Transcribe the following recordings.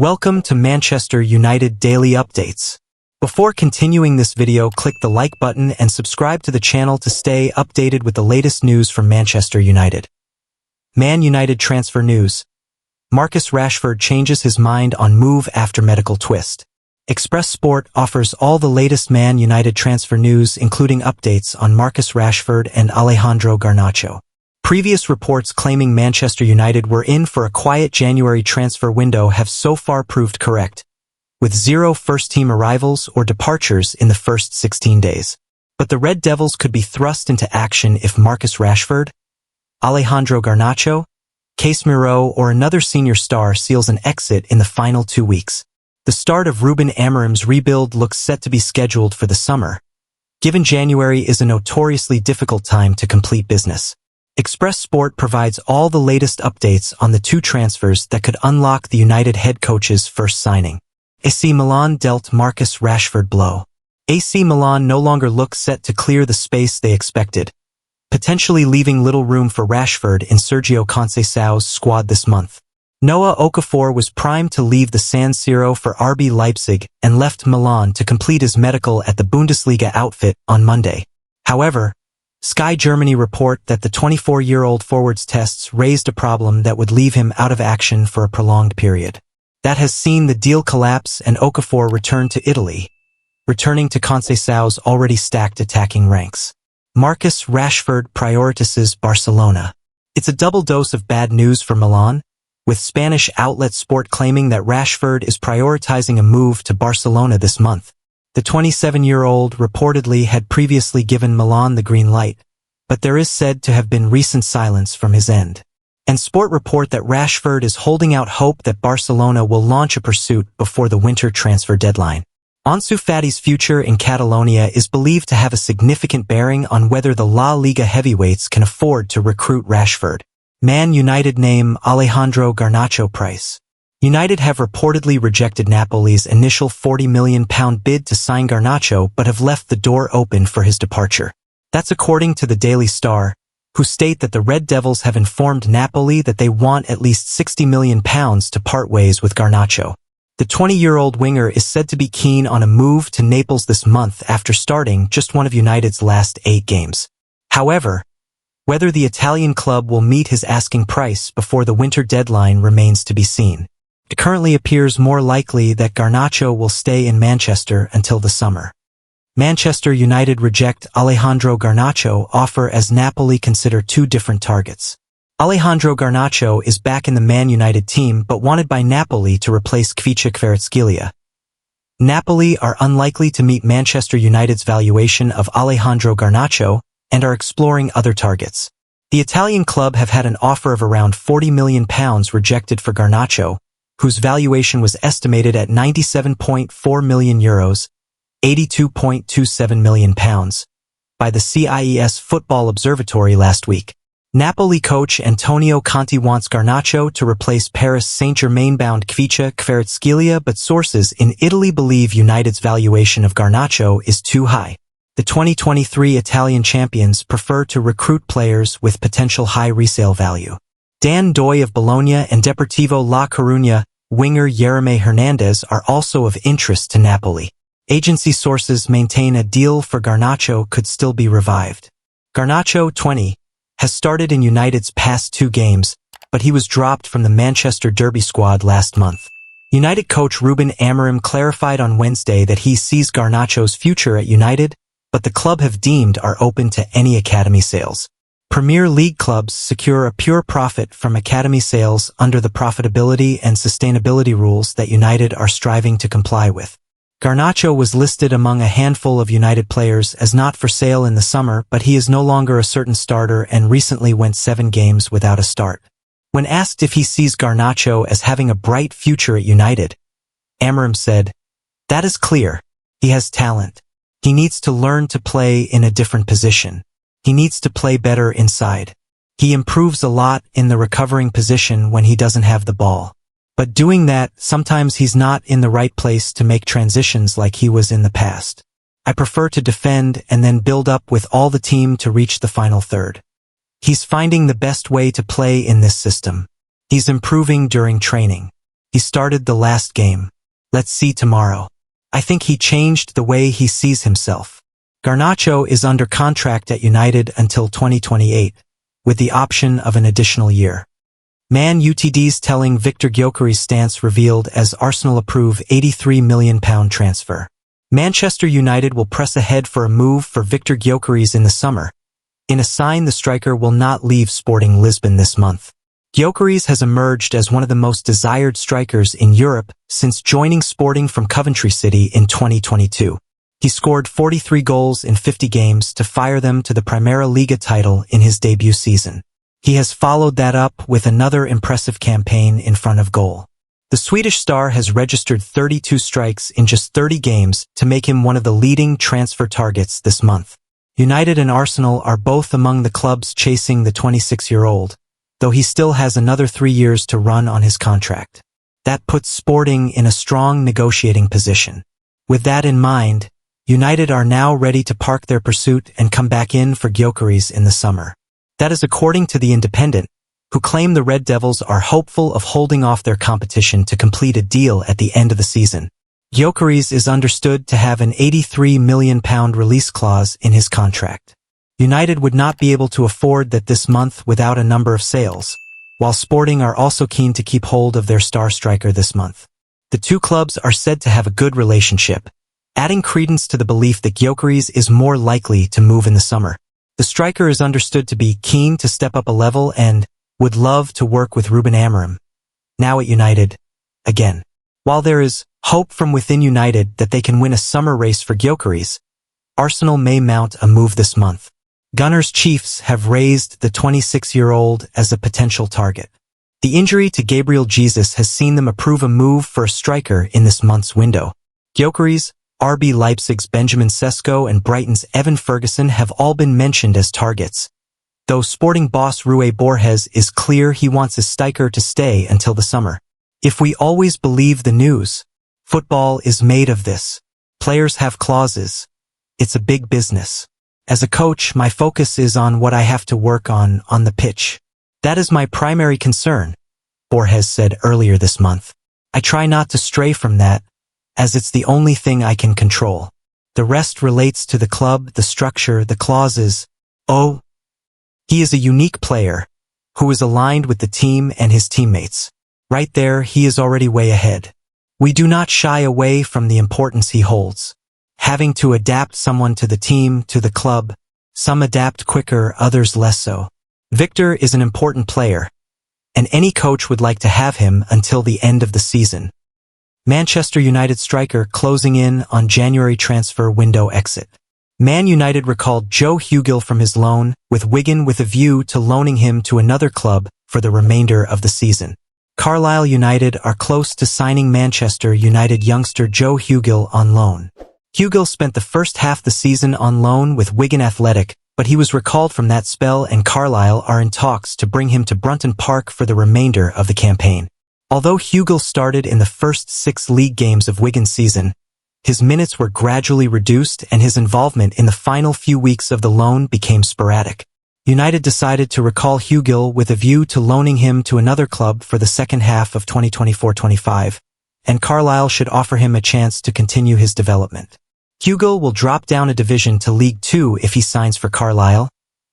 Welcome to Manchester United Daily Updates. Before continuing this video, click the like button and subscribe to the channel to stay updated with the latest news from Manchester United. Man United transfer news. Marcus Rashford changes his mind on move after medical twist. Express Sport offers all the latest Man United transfer news, including updates on Marcus Rashford and Alejandro Garnacho. Previous reports claiming Manchester United were in for a quiet January transfer window have so far proved correct, with 0 first-team arrivals or departures in the first 16 days. But the Red Devils could be thrust into action if Marcus Rashford, Alejandro Garnacho, Casemiro or another senior star seals an exit in the final 2 weeks. The start of Ruben Amorim's rebuild looks set to be scheduled for the summer, given January is a notoriously difficult time to complete business. Express Sport provides all the latest updates on the 2 transfers that could unlock the United head coach's first signing. AC Milan dealt Marcus Rashford blow. AC Milan no longer look set to clear the space they expected, potentially leaving little room for Rashford in Sergio Conceição's squad this month. Noah Okafor was primed to leave the San Siro for RB Leipzig and left Milan to complete his medical at the Bundesliga outfit on Monday. However, Sky Germany report that the 24-year-old forward's tests raised a problem that would leave him out of action for a prolonged period. That has seen the deal collapse and Okafor return to Italy, returning to Conceição's already stacked attacking ranks. Marcus Rashford prioritizes Barcelona. It's a double dose of bad news for Milan, with Spanish outlet Sport claiming that Rashford is prioritizing a move to Barcelona this month. The 27-year-old reportedly had previously given Milan the green light, but there is said to have been recent silence from his end. And Sport report that Rashford is holding out hope that Barcelona will launch a pursuit before the winter transfer deadline. Ansu Fati's future in Catalonia is believed to have a significant bearing on whether the La Liga heavyweights can afford to recruit Rashford. Man United name Alejandro Garnacho price. United have reportedly rejected Napoli's initial £40 million bid to sign Garnacho but have left the door open for his departure. That's according to the Daily Star, who state that the Red Devils have informed Napoli that they want at least £60 million to part ways with Garnacho. The 20-year-old winger is said to be keen on a move to Naples this month after starting just one of United's last 8 games. However, whether the Italian club will meet his asking price before the winter deadline remains to be seen. It currently appears more likely that Garnacho will stay in Manchester until the summer. Manchester United reject Alejandro Garnacho offer as Napoli consider 2 different targets. Alejandro Garnacho is back in the Man United team but wanted by Napoli to replace Kvicha Kvaratskhelia. Napoli are unlikely to meet Manchester United's valuation of Alejandro Garnacho and are exploring other targets. The Italian club have had an offer of around £40 million rejected for Garnacho, whose valuation was estimated at €97.4 million, £82.27 million, by the CIES Football Observatory last week. Napoli coach Antonio Conte wants Garnacho to replace Paris Saint-Germain-bound Kvicha Kvaratskhelia, but sources in Italy believe United's valuation of Garnacho is too high. The 2023 Italian champions prefer to recruit players with potential high resale value. Dan Doy of Bologna and Deportivo La Coruña winger Yeremy Hernandez are also of interest to Napoli. Agency sources maintain a deal for Garnacho could still be revived. Garnacho, 20, has started in United's past 2 games, but he was dropped from the Manchester Derby squad last month. United coach Ruben Amorim clarified on Wednesday that he sees Garnacho's future at United, but the club have deemed are open to any academy sales. Premier League clubs secure a pure profit from academy sales under the profitability and sustainability rules that United are striving to comply with. Garnacho was listed among a handful of United players as not for sale in the summer, but he is no longer a certain starter and recently went 7 games without a start. When asked if he sees Garnacho as having a bright future at United, Amorim said, "That is clear. He has talent. He needs to learn to play in a different position. He needs to play better inside. He improves a lot in the recovering position when he doesn't have the ball. But doing that, sometimes he's not in the right place to make transitions like he was in the past. I prefer to defend and then build up with all the team to reach the final third. He's finding the best way to play in this system. He's improving during training. He started the last game. Let's see tomorrow. I think he changed the way he sees himself. Garnacho is under contract at United until 2028, with the option of an additional year. Man Utd's telling Victor Gyökeres stance revealed as Arsenal approve £83 million transfer. Manchester United will press ahead for a move for Victor Gyökeres in the summer. In a sign, the striker will not leave Sporting Lisbon this month. Gyökeres has emerged as one of the most desired strikers in Europe since joining Sporting from Coventry City in 2022. He scored 43 goals in 50 games to fire them to the Primera Liga title in his debut season. He has followed that up with another impressive campaign in front of goal. The Swedish star has registered 32 strikes in just 30 games to make him one of the leading transfer targets this month. United and Arsenal are both among the clubs chasing the 26-year-old, though he still has another 3 years to run on his contract. That puts Sporting in a strong negotiating position. With that in mind, United are now ready to park their pursuit and come back in for Gyökeres in the summer. That is according to The Independent, who claim the Red Devils are hopeful of holding off their competition to complete a deal at the end of the season. Gyökeres is understood to have an £83 million release clause in his contract. United would not be able to afford that this month without a number of sales, while Sporting are also keen to keep hold of their star striker this month. The two clubs are said to have a good relationship, adding credence to the belief that Gyökeres is more likely to move in the summer. The striker is understood to be keen to step up a level and would love to work with Ruben Amorim, now at United, again. While there is hope from within United that they can win a summer race for Gyökeres, Arsenal may mount a move this month. Gunners Chiefs have raised the 26-year-old as a potential target. The injury to Gabriel Jesus has seen them approve a move for a striker in this month's window. Gyökeres, RB Leipzig's Benjamin Sesko and Brighton's Evan Ferguson have all been mentioned as targets, though Sporting boss Rui Borges is clear he wants his striker to stay until the summer. If we always believe the news, football is made of this. Players have clauses. It's a big business. As a coach, my focus is on what I have to work on the pitch. That is my primary concern, Borges said earlier this month. I try not to stray from that, as it's the only thing I can control. The rest relates to the club, the structure, the clauses. Oh, he is a unique player, who is aligned with the team and his teammates. Right there, he is already way ahead. We do not shy away from the importance he holds. Having to adapt someone to the team, to the club, some adapt quicker, others less so. Victor is an important player, and any coach would like to have him until the end of the season. Manchester United striker closing in on January transfer window exit. Man United recalled Joe Hugill from his loan with Wigan with a view to loaning him to another club for the remainder of the season. Carlisle United are close to signing Manchester United youngster Joe Hugill on loan. Hugill spent the first half the season on loan with Wigan Athletic, but he was recalled from that spell and Carlisle are in talks to bring him to Brunton Park for the remainder of the campaign. Although Hugill started in the first 6 league games of Wigan's season, his minutes were gradually reduced and his involvement in the final few weeks of the loan became sporadic. United decided to recall Hugill with a view to loaning him to another club for the second half of 2024-25, and Carlisle should offer him a chance to continue his development. Hugill will drop down a division to League 2 if he signs for Carlisle,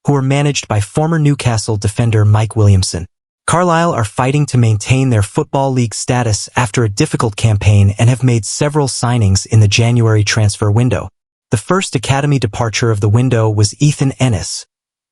who are managed by former Newcastle defender Mike Williamson. Carlisle are fighting to maintain their Football League status after a difficult campaign and have made several signings in the January transfer window. The first academy departure of the window was Ethan Ennis,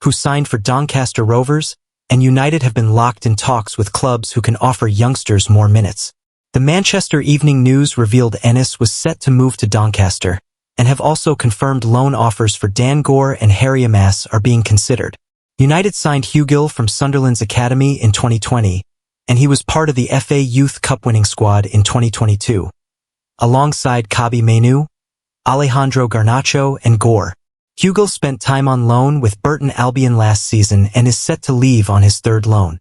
who signed for Doncaster Rovers, and United have been locked in talks with clubs who can offer youngsters more minutes. The Manchester Evening News revealed Ennis was set to move to Doncaster, and have also confirmed loan offers for Dan Gore and Harry Amas are being considered. United signed Hugill from Sunderland's academy in 2020, and he was part of the FA Youth Cup winning squad in 2022, alongside Kabi Mainoo, Alejandro Garnacho, and Gore. Hugill spent time on loan with Burton Albion last season and is set to leave on his third loan.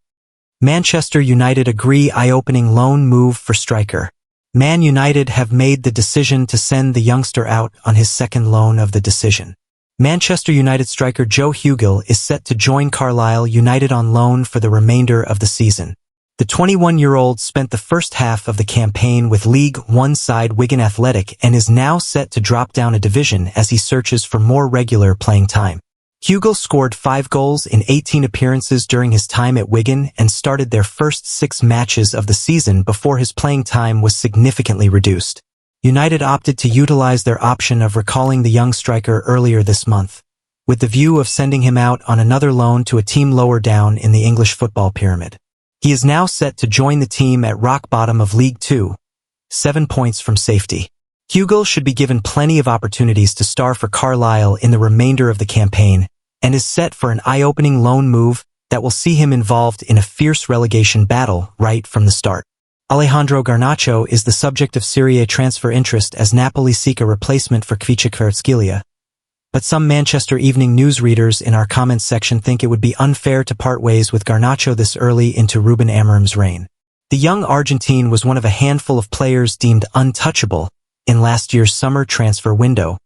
Manchester United agree eye-opening loan move for striker. Man United have made the decision to send the youngster out on his second loan of the decision. Manchester United striker Joe Hugill is set to join Carlisle United on loan for the remainder of the season. The 21-year-old spent the first half of the campaign with League One side Wigan Athletic and is now set to drop down a division as he searches for more regular playing time. Hugill scored 5 goals in 18 appearances during his time at Wigan and started their first 6 matches of the season before his playing time was significantly reduced. United opted to utilize their option of recalling the young striker earlier this month, with the view of sending him out on another loan to a team lower down in the English football pyramid. He is now set to join the team at rock bottom of League Two, 7 points from safety. Hugill should be given plenty of opportunities to star for Carlisle in the remainder of the campaign and is set for an eye-opening loan move that will see him involved in a fierce relegation battle right from the start. Alejandro Garnacho is the subject of Serie A transfer interest as Napoli seek a replacement for Kvaratskhelia. But some Manchester Evening News readers in our comments section think it would be unfair to part ways with Garnacho this early into Ruben Amorim's reign. The young Argentine was one of a handful of players deemed untouchable in last year's summer transfer window,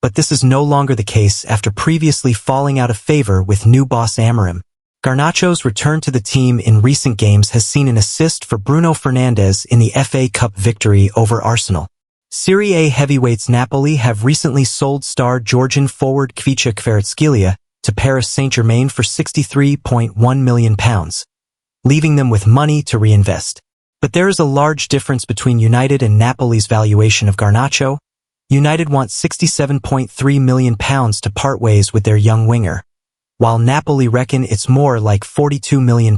but this is no longer the case after previously falling out of favor with new boss Amorim. Garnacho's return to the team in recent games has seen an assist for Bruno Fernandes in the FA Cup victory over Arsenal. Serie A heavyweights Napoli have recently sold star Georgian forward Kvaratskhelia to Paris Saint-Germain for £63.1 million, leaving them with money to reinvest. But there is a large difference between United and Napoli's valuation of Garnacho. United want £67.3 million to part ways with their young winger, while Napoli reckon it's more like £42 million.